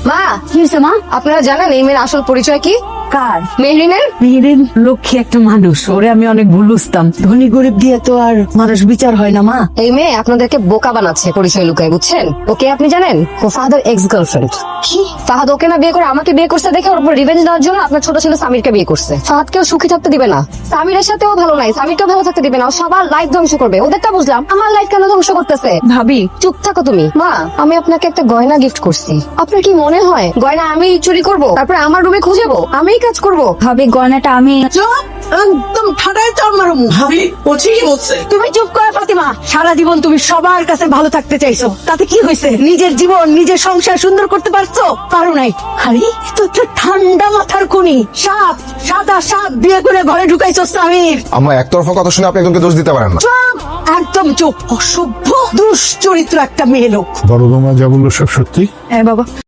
মা কি হয়েছে মা? আপনারা জানেন এই মেয়ের আসল পরিচয় কি? কার? মেহরিনের। মেহেরিন লক্ষ্মী একটা মানুষ, ওরে আমি অনেক ভুল বুঝতাম। ধনী গরিব দিয়ে তো আর মানুষ বিচার হয় না মা। এই মেয়ে আপনাদেরকে বোকা বানাচ্ছে পরিচয় লুকায়, বুঝছেন? ওকে আপনি জানেন? ও ফাহাদের এক্স গার্লফ্রেন্ড। কি? ফাহাদ ওকে না বিয়ে করে আমাকে বিয়ে করছে দেখে ওর উপর রিভেঞ্জ দেওয়ার জন্য আপনার ছোট ছেলে সামিরকে বিয়ে করছে। ফাহাদকেও সুখী থাকতে দিবে না, সামিরের সাথেও ভালো নাই, সামিরকেও ভালো থাকতে দিবে না, ও সবার লাইফ ধ্বংস করবে। ওদেরটা বুঝলাম, আমার লাইফ কেন ধ্বংস করতেছে? ভাবি, চুপ থাকো তুমি। মা, আমি আপনাকে একটা গয়না গিফট করছি, আপনার কি মনে হয় গয়না আমি চুরি করব, তারপরে আমার রুমে খুঁজেবো, আমিই কাজ করব? ভাবি গয়নাটা আমি একদম ঠাডায় চর মারো। ভাবি ও ঠিকই বলছে। তুমি চুপ করো ফাতিমা। সারা জীবন তুমি সবার কাছে ভালো থাকতে চাইছো, তাতে কি হয়েছে? নিজের জীবন নিজের সংসার সুন্দর করতে পারছো? পারো নাই। আরে তো একটা ঠান্ডা মাথার খুনি সাপ, সাদা সাপ বিয়ে করে ঘরে ঢুকাইছো সামির। আমরা একতরফা কথা শুনে আপনি একজনকে দোষ দিতে পারেন না। চুপ, একদম চুপ। অসভ্য দুশ্চরিত্র একটা মেয়ে লোক। বড় বৌমা যা বললো সব সত্যি। হ্যাঁ বাবা।